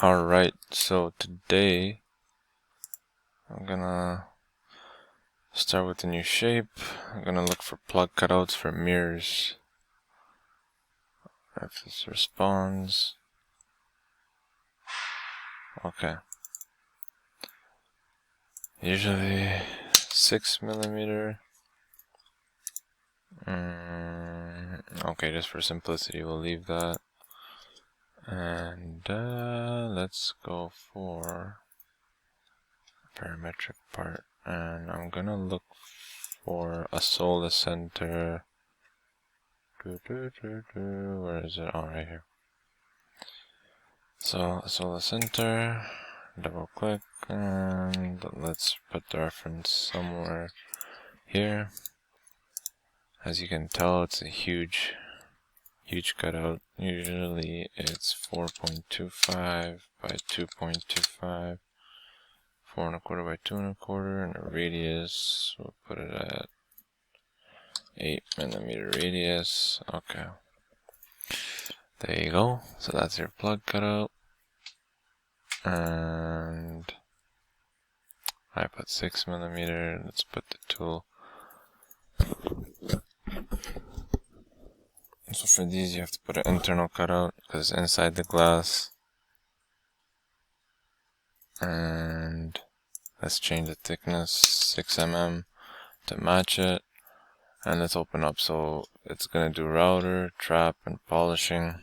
Alright, so today I'm gonna start with a new shape. I'm gonna look for plug cutouts for mirrors. If this responds. Okay. Usually 6mm. Okay, just for simplicity we'll leave that. And let's go for parametric part. And I'm gonna look for Asola Centre. Where is it? Oh, right here. So Asola Centre, double click, and let's put the reference somewhere here. As you can tell, it's a huge cutout. Usually it's 4.25 by 2.25, 4¼ by 2¼ and a radius, we'll put it at 8mm radius. Okay, there you go. So that's your plug cutout. And I put 6mm. Let's put the tool. So for these you have to put an internal cutout because it's inside the glass. And let's change the thickness 6mm to match it. And let's open up. So it's gonna do router, trap, and polishing.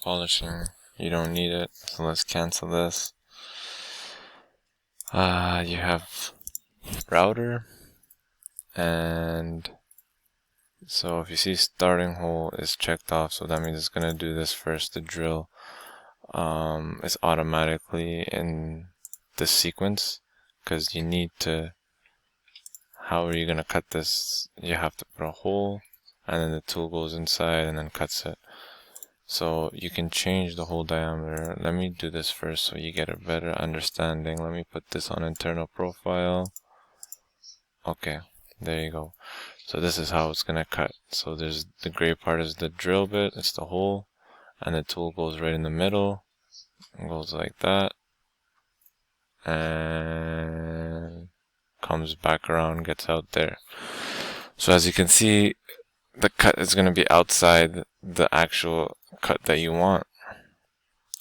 Polishing, you don't need it, so let's cancel this. You have router, and so if you see starting hole is checked off, so that means it's gonna do this first, the drill. It's automatically in the sequence because you need to. How are you gonna cut this? You have to put a hole, and then the tool goes inside and then cuts it. So you can change the hole diameter. Let me do this first so you get a better understanding. Let me put this on internal profile. Okay, there you go. So this is how it's gonna cut. So there's the gray part is the drill bit, it's the hole, and the tool goes right in the middle. It goes like that. And comes back around, gets out there. So as you can see, the cut is going to be outside the actual cut that you want,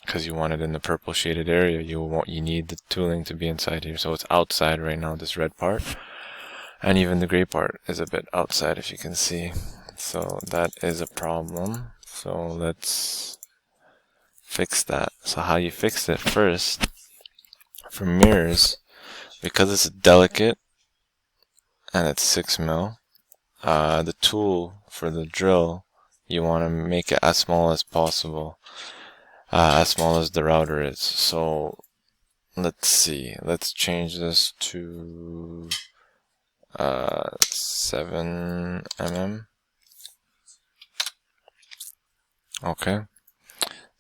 because you want it in the purple shaded area. You need the tooling to be inside here, so it's outside right now, this red part, and even the gray part is a bit outside, if you can see. So that is a problem. So let's fix that. So how you fix it first, for mirrors, because it's delicate and it's 6mm, the tool for the drill, you want to make it as small as possible, as small as the router is. So let's see, let's change this to 7mm. Okay,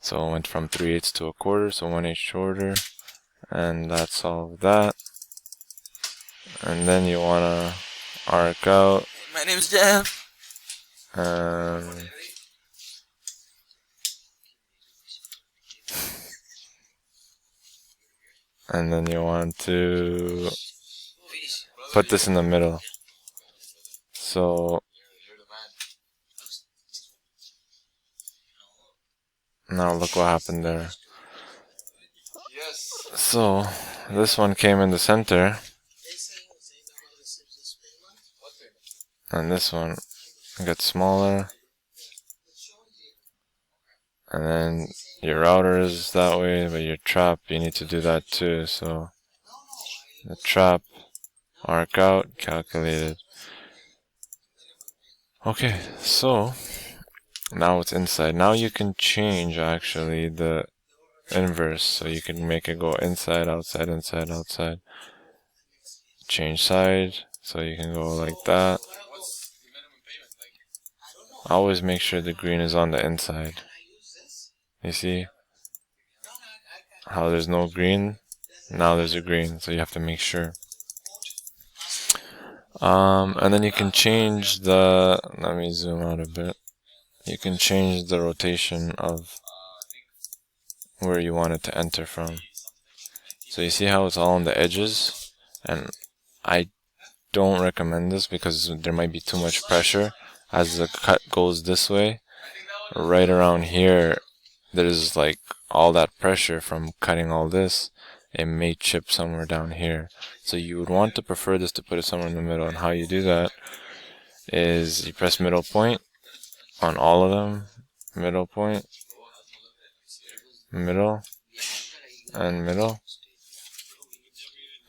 so it went from 3/8 to 1/4, so 1/8 shorter, and that's all of that. And then you want to arc out. My name's Jeff. And then you want to put this in the middle. So now look what happened there. So this one came in the center, and this one gets smaller, and then your router is that way, but your trap, you need to do that too. So the trap, arc out, calculated. Okay, so now it's inside. Now you can change actually the inverse, so you can make it go inside, outside, inside, outside. Change side, so you can go like that. Always make sure the green is on the inside. You see how there's no green? Now there's a green, so you have to make sure. And then you can change the, let me zoom out a bit. You can change the rotation of where you want it to enter from. So you see how it's all on the edges, and I don't recommend this because there might be too much pressure as the cut goes this way. Right around here, there's like all that pressure from cutting all this. It may chip somewhere down here. So you would want to prefer this to put it somewhere in the middle. And how you do that is you press middle point on all of them. Middle point, middle, and middle.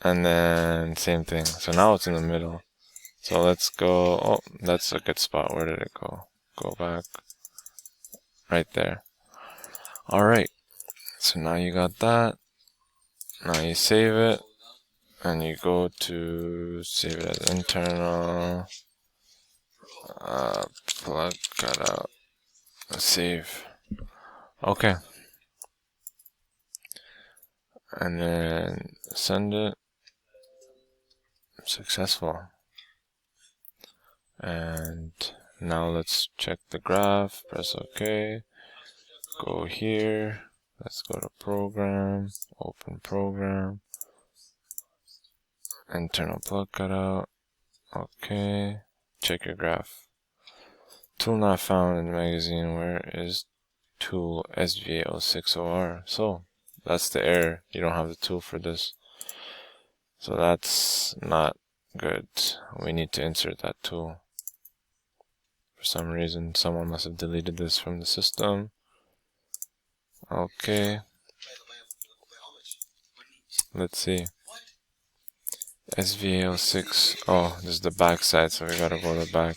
And then same thing. So now it's in the middle. So let's go. Oh, that's a good spot. Where did it go? Go back. Right there. Alright. So now you got that. Now you save it. And you go to save it as internal. Plug cutout. Save. Okay. And then send it. Successful. And now let's check the graph. Press OK. Go here. Let's go to program. Open program. Internal plug cutout. Okay. Check your graph. Tool not found in the magazine. Where is tool SVA06OR? So that's the error. You don't have the tool for this. So that's not good. We need to insert that tool. For some reason, someone must have deleted this from the system. Okay. Let's see. SVA06. Oh, this is the back side, so we gotta go to the back.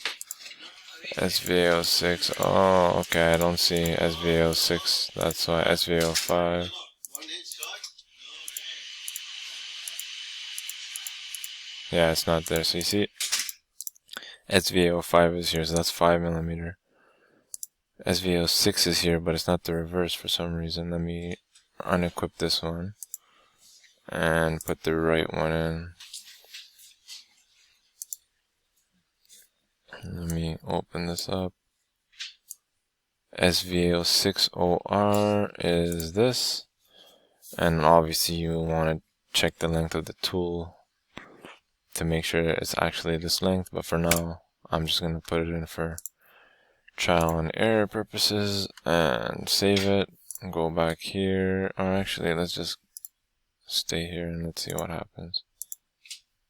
SVA06. Oh, okay, I don't see SVA06. That's why SVA05. Yeah, it's not there. So you see, SVA05 is here, so that's 5mm. SVA06 is here, but it's not the reverse for some reason. Let me unequip this one and put the right one in. Let me open this up. SVA06OR is this, and obviously you want to check the length of the tool to make sure that it's actually this length, but for now I'm just going to put it in for trial and error purposes and save it. Go back here, or actually let's just stay here and let's see what happens.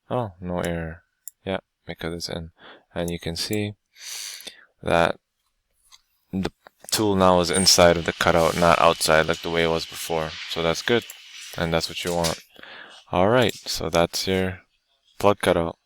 Oh, no error. Yeah, because it's in. And you can see that the tool now is inside of the cutout, not outside like the way it was before. So that's good, and that's what you want. Alright, so that's your plug cutout.